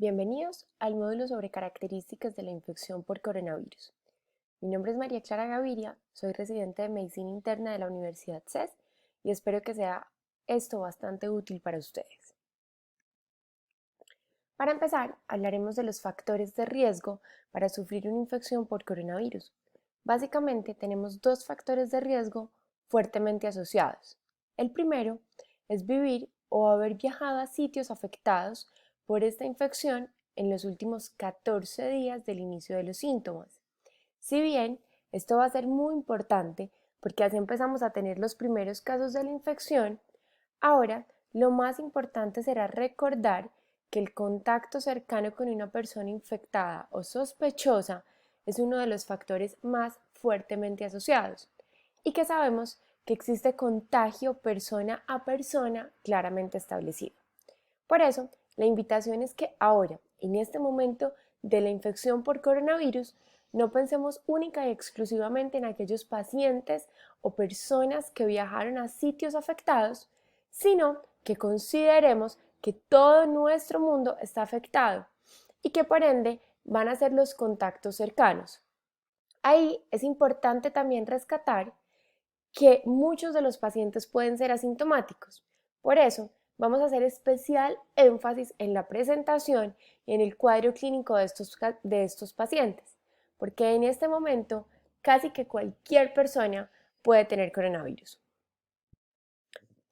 Bienvenidos al módulo sobre características de la infección por coronavirus. Mi nombre es María Clara Gaviria, soy residente de Medicina Interna de la Universidad CES y espero que sea esto bastante útil para ustedes. Para empezar, hablaremos de los factores de riesgo para sufrir una infección por coronavirus. Básicamente tenemos dos factores de riesgo fuertemente asociados. El primero es vivir o haber viajado a sitios afectados por esta infección en los últimos 14 días del inicio de los síntomas. Si bien esto va a ser muy importante porque así empezamos a tener los primeros casos de la infección, ahora lo más importante será recordar que el contacto cercano con una persona infectada o sospechosa es uno de los factores más fuertemente asociados y que sabemos que existe contagio persona a persona claramente establecido. Por eso, la invitación es que ahora, en este momento de la infección por coronavirus, no pensemos única y exclusivamente en aquellos pacientes o personas que viajaron a sitios afectados, sino que consideremos que todo nuestro mundo está afectado y que por ende van a ser los contactos cercanos. Ahí es importante también rescatar que muchos de los pacientes pueden ser asintomáticos. Por eso, vamos a hacer especial énfasis en la presentación y en el cuadro clínico de estos pacientes, porque en este momento casi que cualquier persona puede tener coronavirus.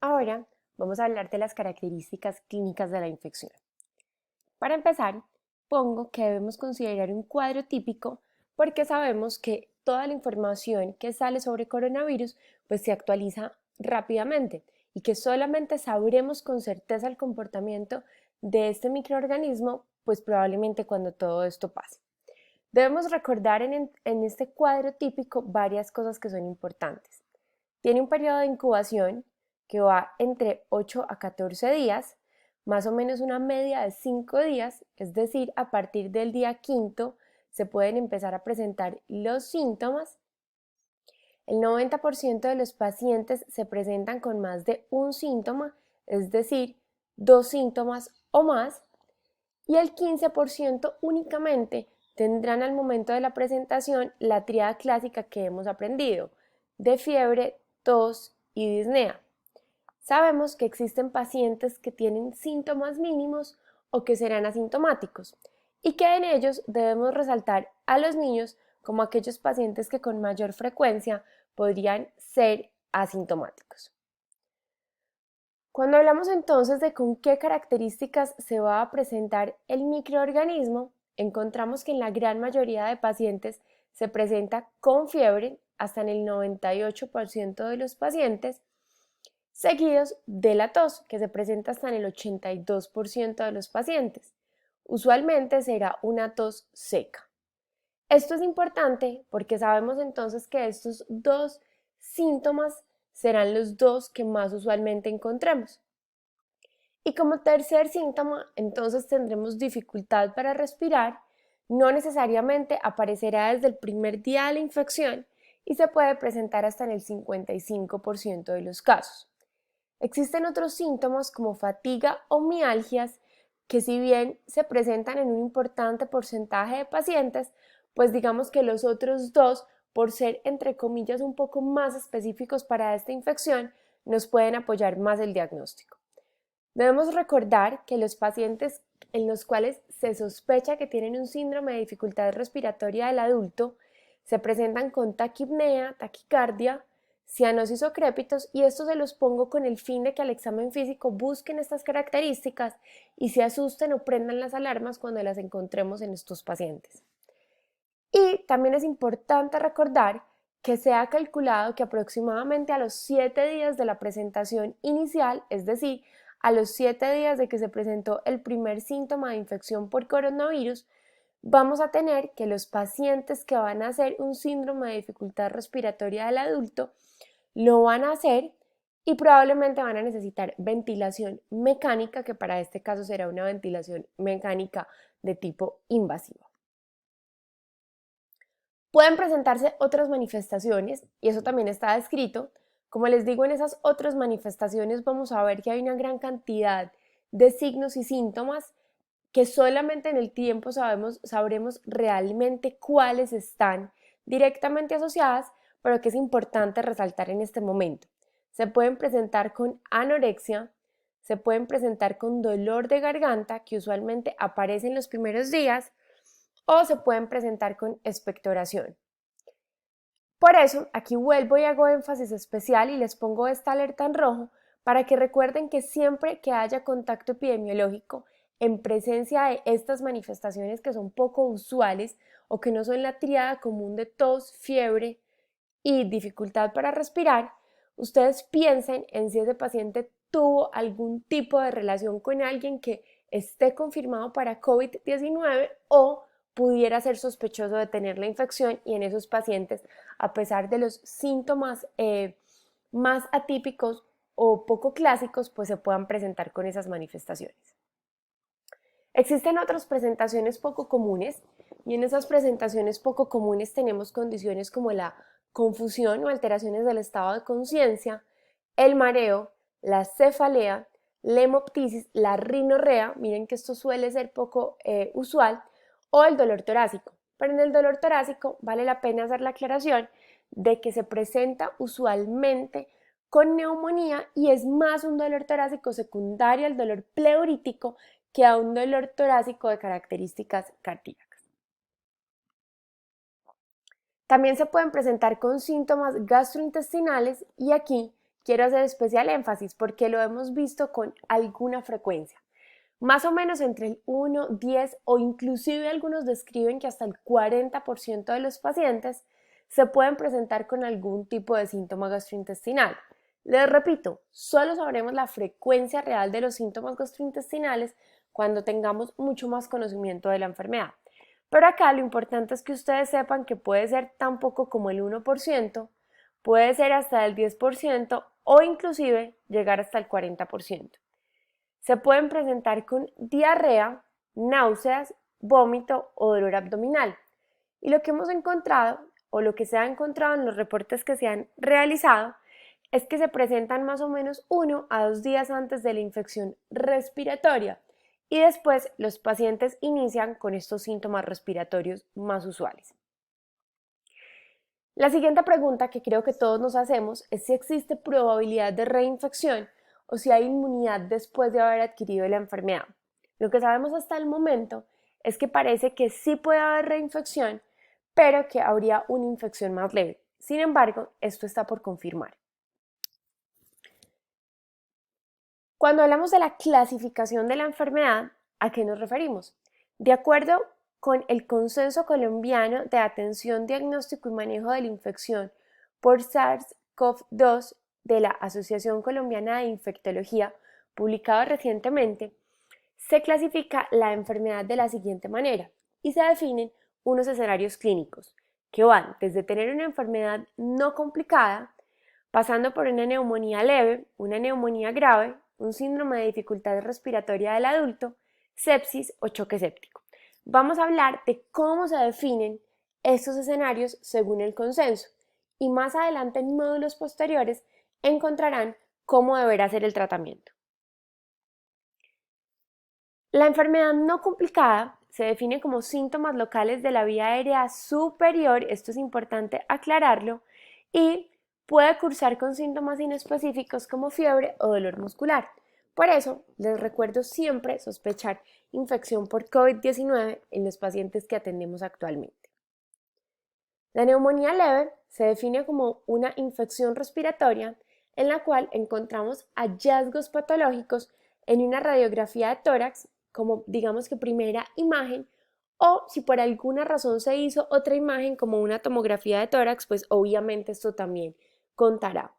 Ahora vamos a hablar de las características clínicas de la infección. Para empezar, pongo que debemos considerar un cuadro típico porque sabemos que toda la información que sale sobre coronavirus pues se actualiza rápidamente y que solamente sabremos con certeza el comportamiento de este microorganismo pues probablemente cuando todo esto pase. Debemos recordar en este cuadro típico varias cosas que son importantes. Tiene un periodo de incubación que va entre 8 a 14 días, más o menos una media de 5 días, es decir, a partir del día quinto se pueden empezar a presentar los síntomas. El 90% de los pacientes se presentan con más de un síntoma, es decir, dos síntomas o más, y el 15% únicamente tendrán al momento de la presentación la tríada clásica que hemos aprendido, de fiebre, tos y disnea. Sabemos que existen pacientes que tienen síntomas mínimos o que serán asintomáticos y que en ellos debemos resaltar a los niños como aquellos pacientes que con mayor frecuencia podrían ser asintomáticos. Cuando hablamos entonces de con qué características se va a presentar el microorganismo, encontramos que en la gran mayoría de pacientes se presenta con fiebre, hasta en el 98% de los pacientes, seguidos de la tos, que se presenta hasta en el 82% de los pacientes. Usualmente será una tos seca. Esto es importante porque sabemos entonces que estos dos síntomas serán los dos que más usualmente encontremos. Y como tercer síntoma, entonces tendremos dificultad para respirar, no necesariamente aparecerá desde el primer día de la infección y se puede presentar hasta en el 55% de los casos. Existen otros síntomas como fatiga o mialgias que si bien se presentan en un importante porcentaje de pacientes, pues digamos que los otros dos, por ser entre comillas un poco más específicos para esta infección, nos pueden apoyar más el diagnóstico. Debemos recordar que los pacientes en los cuales se sospecha que tienen un síndrome de dificultad respiratoria del adulto se presentan con taquipnea, taquicardia, cianosis o crépitos, y esto se los pongo con el fin de que al examen físico busquen estas características y se asusten o prendan las alarmas cuando las encontremos en estos pacientes. Y también es importante recordar que se ha calculado que aproximadamente a los 7 días de la presentación inicial, es decir, a los 7 días de que se presentó el primer síntoma de infección por coronavirus, vamos a tener que los pacientes que van a hacer un síndrome de dificultad respiratoria del adulto lo van a hacer y probablemente van a necesitar ventilación mecánica, que para este caso será una ventilación mecánica de tipo invasivo. Pueden presentarse otras manifestaciones y eso también está descrito. Como les digo, en esas otras manifestaciones vamos a ver que hay una gran cantidad de signos y síntomas que solamente en el tiempo sabremos realmente cuáles están directamente asociadas, pero que es importante resaltar en este momento. Se pueden presentar con anorexia, se pueden presentar con dolor de garganta, que usualmente aparece en los primeros días, o se pueden presentar con expectoración. Por eso, aquí vuelvo y hago énfasis especial y les pongo esta alerta en rojo para que recuerden que siempre que haya contacto epidemiológico en presencia de estas manifestaciones que son poco usuales o que no son la tríada común de tos, fiebre y dificultad para respirar, ustedes piensen en si ese paciente tuvo algún tipo de relación con alguien que esté confirmado para COVID-19 o pudiera ser sospechoso de tener la infección, y en esos pacientes, a pesar de los síntomas más atípicos o poco clásicos, pues se puedan presentar con esas manifestaciones. Existen otras presentaciones poco comunes, y en esas presentaciones poco comunes tenemos condiciones como la confusión o alteraciones del estado de conciencia, el mareo, la cefalea, la hemoptisis, la rinorrea, miren que esto suele ser poco usual, o el dolor torácico. Pero en el dolor torácico vale la pena hacer la aclaración de que se presenta usualmente con neumonía y es más un dolor torácico secundario al dolor pleurítico que a un dolor torácico de características cardíacas. También se pueden presentar con síntomas gastrointestinales, y aquí quiero hacer especial énfasis porque lo hemos visto con alguna frecuencia. Más o menos entre el 1, 10 o inclusive algunos describen que hasta el 40% de los pacientes se pueden presentar con algún tipo de síntoma gastrointestinal. Les repito, solo sabremos la frecuencia real de los síntomas gastrointestinales cuando tengamos mucho más conocimiento de la enfermedad. Pero acá lo importante es que ustedes sepan que puede ser tan poco como el 1%, puede ser hasta el 10% o inclusive llegar hasta el 40%. Se pueden presentar con diarrea, náuseas, vómito o dolor abdominal. Y lo que hemos encontrado, o lo que se ha encontrado en los reportes que se han realizado, es que se presentan más o menos 1 a 2 días antes de la infección respiratoria, y después los pacientes inician con estos síntomas respiratorios más usuales. La siguiente pregunta que creo que todos nos hacemos es si existe probabilidad de reinfección o si hay inmunidad después de haber adquirido la enfermedad. Lo que sabemos hasta el momento es que parece que sí puede haber reinfección, pero que habría una infección más leve. Sin embargo, esto está por confirmar. Cuando hablamos de la clasificación de la enfermedad, ¿a qué nos referimos? De acuerdo con el Consenso Colombiano de Atención, Diagnóstico y Manejo de la Infección por SARS-CoV-2 de la Asociación Colombiana de Infectología, publicado recientemente, se clasifica la enfermedad de la siguiente manera y se definen unos escenarios clínicos que van desde tener una enfermedad no complicada, pasando por una neumonía leve, una neumonía grave, un síndrome de dificultad respiratoria del adulto, sepsis o choque séptico. Vamos a hablar de cómo se definen estos escenarios según el consenso, y más adelante en módulos posteriores encontrarán cómo deberá ser el tratamiento. La enfermedad no complicada se define como síntomas locales de la vía aérea superior, esto es importante aclararlo, y puede cursar con síntomas inespecíficos como fiebre o dolor muscular. Por eso, les recuerdo siempre sospechar infección por COVID-19 en los pacientes que atendemos actualmente. La neumonía leve se define como una infección respiratoria en la cual encontramos hallazgos patológicos en una radiografía de tórax, como digamos que primera imagen, o si por alguna razón se hizo otra imagen como una tomografía de tórax, pues obviamente esto también contará.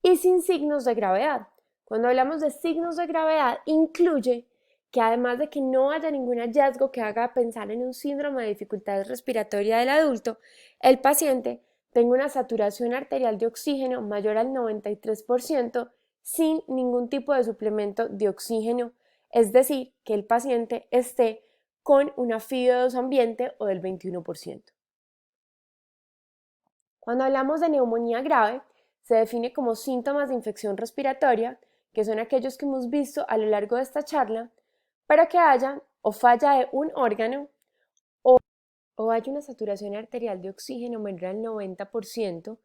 Y sin signos de gravedad. Cuando hablamos de signos de gravedad, incluye que además de que no haya ningún hallazgo que haga pensar en un síndrome de dificultad respiratoria del adulto, el paciente tenga una saturación arterial de oxígeno mayor al 93% sin ningún tipo de suplemento de oxígeno, es decir, que el paciente esté con una FIO2 ambiente o del 21%. Cuando hablamos de neumonía grave, se define como síntomas de infección respiratoria, que son aquellos que hemos visto a lo largo de esta charla, pero que hayan o falla de un órgano o hay una saturación arterial de oxígeno menor al 90%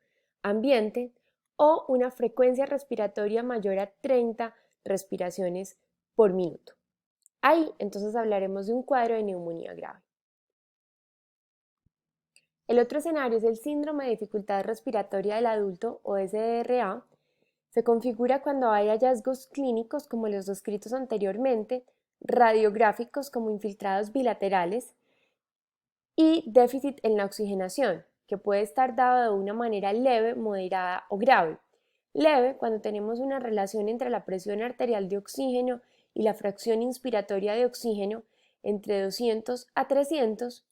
ambiente o una frecuencia respiratoria mayor a 30 respiraciones por minuto. Ahí entonces hablaremos de un cuadro de neumonía grave. El otro escenario es el síndrome de dificultad respiratoria del adulto o SDRA. Se configura cuando hay hallazgos clínicos como los descritos anteriormente, radiográficos como infiltrados bilaterales y déficit en la oxigenación, que puede estar dado de una manera leve, moderada o grave. Leve cuando tenemos una relación entre la presión arterial de oxígeno y la fracción inspiratoria de oxígeno entre 200 a 300.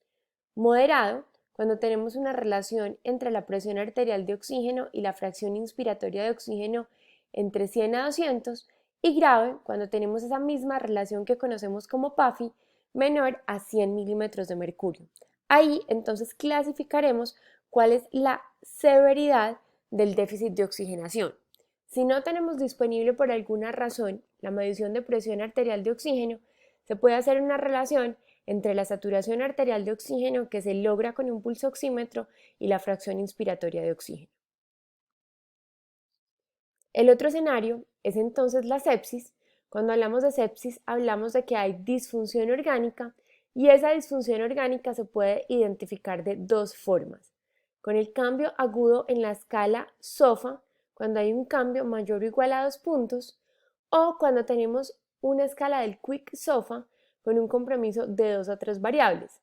Moderado cuando tenemos una relación entre la presión arterial de oxígeno y la fracción inspiratoria de oxígeno entre 100 a 200. Y grave cuando tenemos esa misma relación que conocemos como PAFI menor a 100 milímetros de mercurio. Ahí entonces clasificaremos cuál es la severidad del déficit de oxigenación. Si no tenemos disponible por alguna razón la medición de presión arterial de oxígeno, se puede hacer una relación entre la saturación arterial de oxígeno que se logra con un pulso oxímetro y la fracción inspiratoria de oxígeno. El otro escenario es entonces la sepsis. Cuando hablamos de sepsis, hablamos de que hay disfunción orgánica y esa disfunción orgánica se puede identificar de dos formas. Con el cambio agudo en la escala SOFA, cuando hay un cambio mayor o igual a 2 puntos, o cuando tenemos una escala del Quick SOFA con un compromiso de 2 a 3 variables,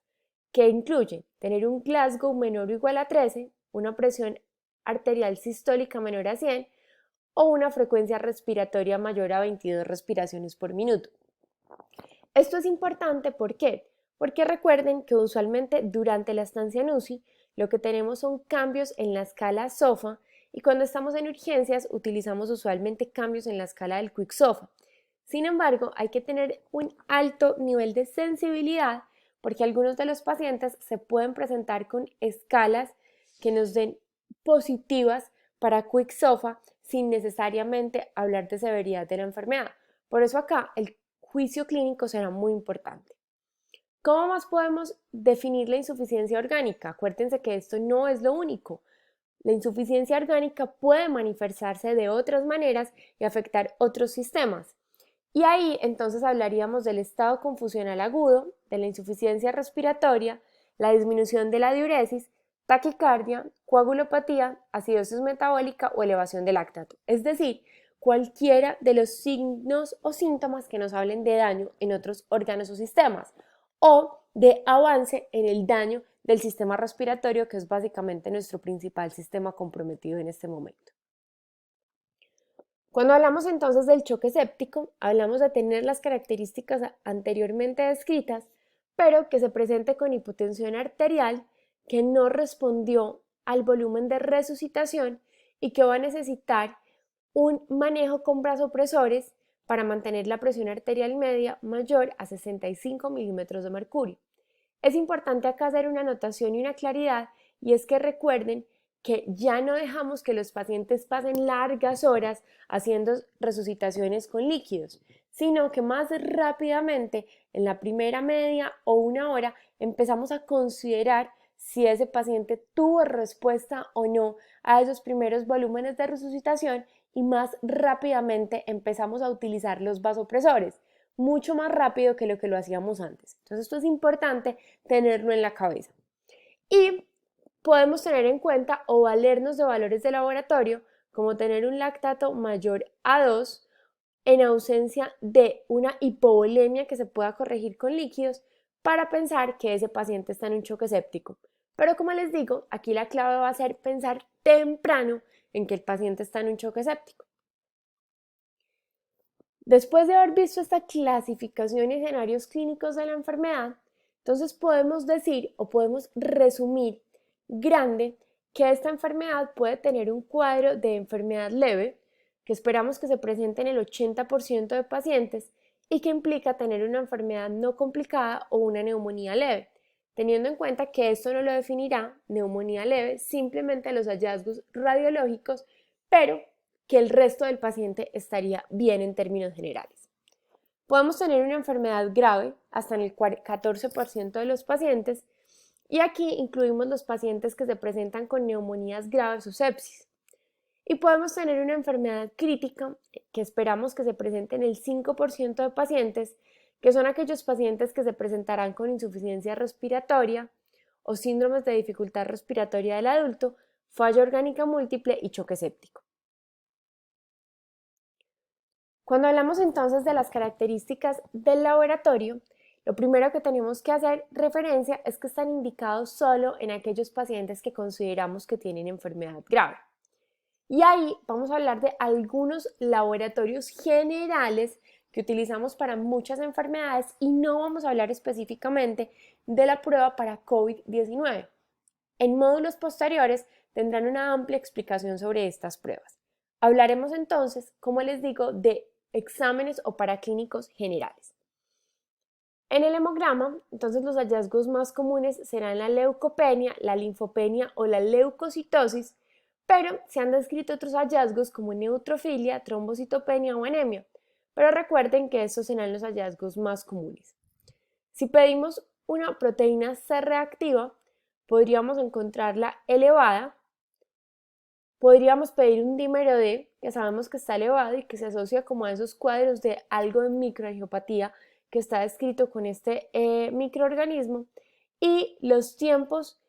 que incluye tener un Glasgow menor o igual a 13, una presión arterial sistólica menor a 100 o una frecuencia respiratoria mayor a 22 respiraciones por minuto. Esto es importante, ¿por qué? Porque recuerden que usualmente durante la estancia en UCI lo que tenemos son cambios en la escala SOFA y cuando estamos en urgencias utilizamos usualmente cambios en la escala del Quick SOFA. Sin embargo, hay que tener un alto nivel de sensibilidad porque algunos de los pacientes se pueden presentar con escalas que nos den positivas para Quick SOFA sin necesariamente hablar de severidad de la enfermedad. Por eso acá el juicio clínico será muy importante. ¿Cómo más podemos definir la insuficiencia orgánica? Acuérdense que esto no es lo único. La insuficiencia orgánica puede manifestarse de otras maneras y afectar otros sistemas. Y ahí entonces hablaríamos del estado confusional agudo, de la insuficiencia respiratoria, la disminución de la diuresis, taquicardia, coagulopatía, acidosis metabólica o elevación del lactato. Es decir, cualquiera de los signos o síntomas que nos hablen de daño en otros órganos o sistemas o de avance en el daño del sistema respiratorio, que es básicamente nuestro principal sistema comprometido en este momento. Cuando hablamos entonces del choque séptico, hablamos de tener las características anteriormente descritas, pero que se presente con hipotensión arterial que no respondió al volumen de resucitación y que va a necesitar un manejo con vasopresores para mantener la presión arterial media mayor a 65 milímetros de mercurio. Es importante acá hacer una anotación y una claridad, y es que recuerden que ya no dejamos que los pacientes pasen largas horas haciendo resucitaciones con líquidos, sino que más rápidamente, en la primera media o una hora, empezamos a considerar si ese paciente tuvo respuesta o no a esos primeros volúmenes de resucitación y más rápidamente empezamos a utilizar los vasopresores, mucho más rápido que lo hacíamos antes. Entonces esto es importante tenerlo en la cabeza. Y podemos tener en cuenta o valernos de valores de laboratorio como tener un lactato mayor a 2 en ausencia de una hipovolemia que se pueda corregir con líquidos para pensar que ese paciente está en un choque séptico. Pero como les digo, aquí la clave va a ser pensar temprano en que el paciente está en un choque séptico. Después de haber visto esta clasificación y escenarios clínicos de la enfermedad, entonces podemos decir o podemos resumir grande que esta enfermedad puede tener un cuadro de enfermedad leve, que esperamos que se presente en el 80% de pacientes y que implica tener una enfermedad no complicada o una neumonía leve, teniendo en cuenta que esto no lo definirá neumonía leve, simplemente los hallazgos radiológicos, pero que el resto del paciente estaría bien en términos generales. Podemos tener una enfermedad grave hasta en el 14% de los pacientes, y aquí incluimos los pacientes que se presentan con neumonías graves o sepsis. Y podemos tener una enfermedad crítica que esperamos que se presente en el 5% de pacientes, que son aquellos pacientes que se presentarán con insuficiencia respiratoria o síndromes de dificultad respiratoria del adulto, falla orgánica múltiple y choque séptico. Cuando hablamos entonces de las características del laboratorio, lo primero que tenemos que hacer referencia es que están indicados solo en aquellos pacientes que consideramos que tienen enfermedad grave. Y ahí vamos a hablar de algunos laboratorios generales que utilizamos para muchas enfermedades y no vamos a hablar específicamente de la prueba para COVID-19. En módulos posteriores tendrán una amplia explicación sobre estas pruebas. Hablaremos entonces, como les digo, de exámenes o paraclínicos generales. En el hemograma, entonces los hallazgos más comunes serán la leucopenia, la linfopenia o la leucocitosis, pero se han descrito otros hallazgos como neutrofilia, trombocitopenia o anemia, pero recuerden que estos serán los hallazgos más comunes. Si pedimos una proteína C reactiva, podríamos encontrarla elevada. Podríamos pedir un dímero D, que sabemos que está elevado y que se asocia como a esos cuadros de algo de microangiopatía que está descrito con este microorganismo, y los tiempos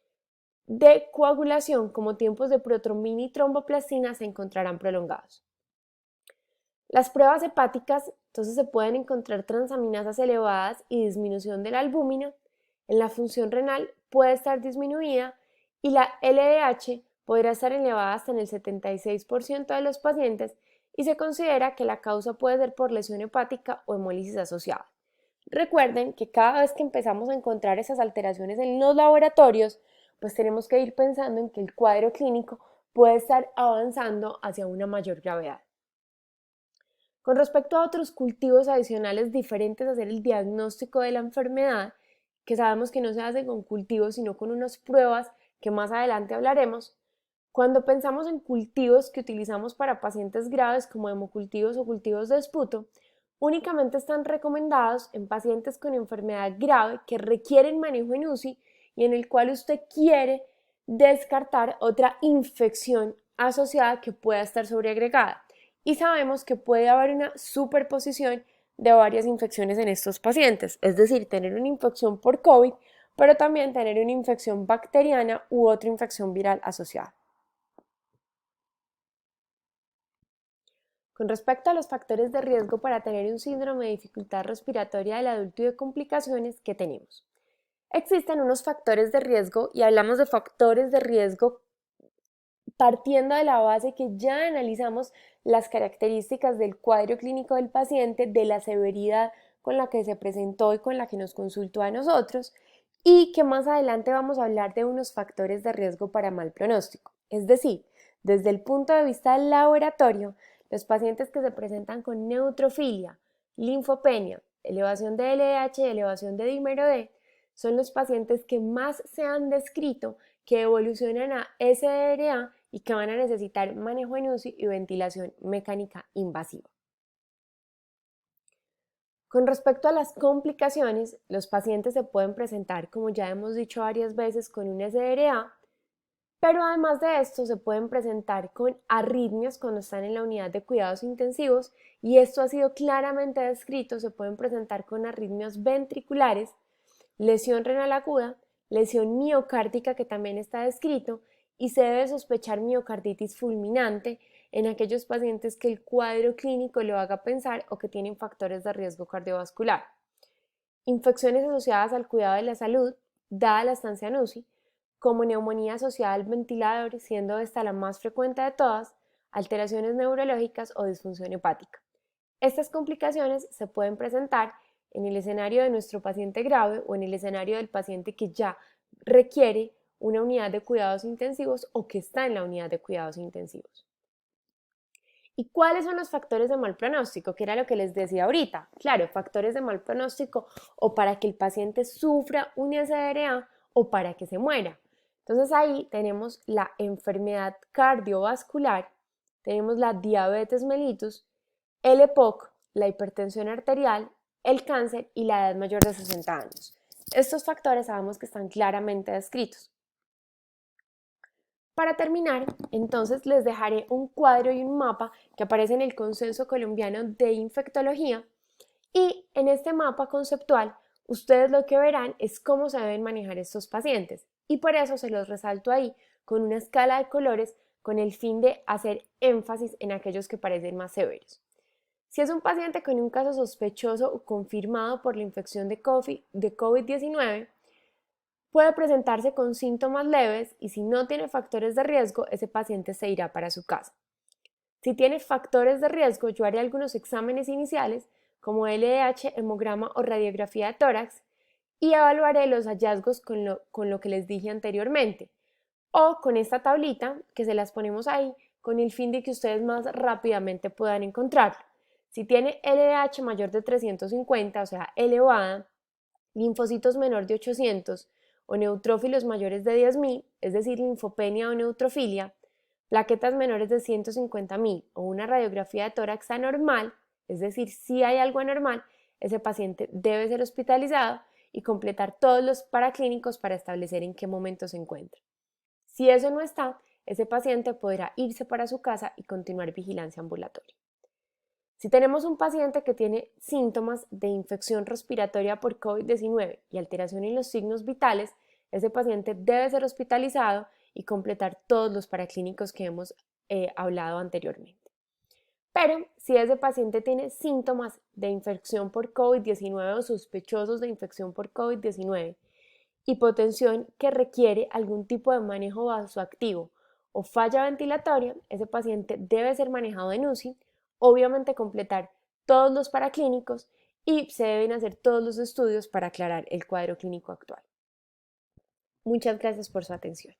de coagulación como tiempos de protrombina y tromboplastina se encontrarán prolongados. Las pruebas hepáticas, entonces se pueden encontrar transaminasas elevadas y disminución de la albúmina. En la función renal puede estar disminuida y la LDH podrá estar elevada hasta en el 76% de los pacientes, y se considera que la causa puede ser por lesión hepática o hemólisis asociada. Recuerden que cada vez que empezamos a encontrar esas alteraciones en los laboratorios, pues tenemos que ir pensando en que el cuadro clínico puede estar avanzando hacia una mayor gravedad. Con respecto a otros cultivos adicionales diferentes a hacer el diagnóstico de la enfermedad, que sabemos que no se hace con cultivos sino con unas pruebas que más adelante hablaremos, cuando pensamos en cultivos que utilizamos para pacientes graves como hemocultivos o cultivos de esputo, únicamente están recomendados en pacientes con enfermedad grave que requieren manejo en UCI y en el cual usted quiere descartar otra infección asociada que pueda estar sobreagregada. Y sabemos que puede haber una superposición de varias infecciones en estos pacientes, es decir, tener una infección por COVID, pero también tener una infección bacteriana u otra infección viral asociada. Con respecto a los factores de riesgo para tener un síndrome de dificultad respiratoria del adulto y de complicaciones, ¿qué tenemos? Existen unos factores de riesgo y hablamos de factores de riesgo partiendo de la base que ya analizamos las características del cuadro clínico del paciente, de la severidad con la que se presentó y con la que nos consultó a nosotros, y que más adelante vamos a hablar de unos factores de riesgo para mal pronóstico. Es decir, desde el punto de vista del laboratorio, los pacientes que se presentan con neutrofilia, linfopenia, elevación de LDH y elevación de dímero D son los pacientes que más se han descrito que evolucionan a SDRA y que van a necesitar manejo en UCI y ventilación mecánica invasiva. Con respecto a las complicaciones, los pacientes se pueden presentar, como ya hemos dicho varias veces, con un SDRA, pero además de esto se pueden presentar con arritmias cuando están en la unidad de cuidados intensivos, y esto ha sido claramente descrito. Se pueden presentar con arritmias ventriculares, lesión renal aguda, lesión miocárdica, que también está descrito, y se debe sospechar miocarditis fulminante en aquellos pacientes que el cuadro clínico lo haga pensar o que tienen factores de riesgo cardiovascular. Infecciones asociadas al cuidado de la salud, dada la estancia en UCI, como neumonía asociada al ventilador, siendo esta la más frecuente de todas, alteraciones neurológicas o disfunción hepática. Estas complicaciones se pueden presentar en el escenario de nuestro paciente grave o en el escenario del paciente que ya requiere una unidad de cuidados intensivos o que está en la unidad de cuidados intensivos. ¿Y cuáles son los factores de mal pronóstico? Que era lo que les decía ahorita. Claro, factores de mal pronóstico o para que el paciente sufra un SDRA o para que se muera. Entonces ahí tenemos la enfermedad cardiovascular, tenemos la diabetes mellitus, el EPOC, la hipertensión arterial, el cáncer y la edad mayor de 60 años. Estos factores sabemos que están claramente descritos. Para terminar, entonces les dejaré un cuadro y un mapa que aparece en el Consenso Colombiano de Infectología y en este mapa conceptual ustedes lo que verán es cómo se deben manejar estos pacientes y por eso se los resalto ahí con una escala de colores con el fin de hacer énfasis en aquellos que parecen más severos. Si es un paciente con un caso sospechoso o confirmado por la infección de COVID-19, puede presentarse con síntomas leves y si no tiene factores de riesgo, ese paciente se irá para su casa. Si tiene factores de riesgo, yo haré algunos exámenes iniciales como LDH, hemograma o radiografía de tórax y evaluaré los hallazgos con lo que les dije anteriormente o con esta tablita que se las ponemos ahí con el fin de que ustedes más rápidamente puedan encontrarlo. Si tiene LDH mayor de 350, o sea, elevada, linfocitos menor de 800 o neutrófilos mayores de 10.000, es decir, linfopenia o neutrofilia, plaquetas menores de 150.000 o una radiografía de tórax anormal, es decir, si hay algo anormal, ese paciente debe ser hospitalizado y completar todos los paraclínicos para establecer en qué momento se encuentra. Si eso no está, ese paciente podrá irse para su casa y continuar vigilancia ambulatoria. Si tenemos un paciente que tiene síntomas de infección respiratoria por COVID-19 y alteración en los signos vitales, ese paciente debe ser hospitalizado y completar todos los paraclínicos que hemos hablado anteriormente. Pero si ese paciente tiene síntomas de infección por COVID-19 o sospechosos de infección por COVID-19, hipotensión que requiere algún tipo de manejo vasoactivo o falla ventilatoria, ese paciente debe ser manejado en UCI, obviamente completar todos los paraclínicos y se deben hacer todos los estudios para aclarar el cuadro clínico actual. Muchas gracias por su atención.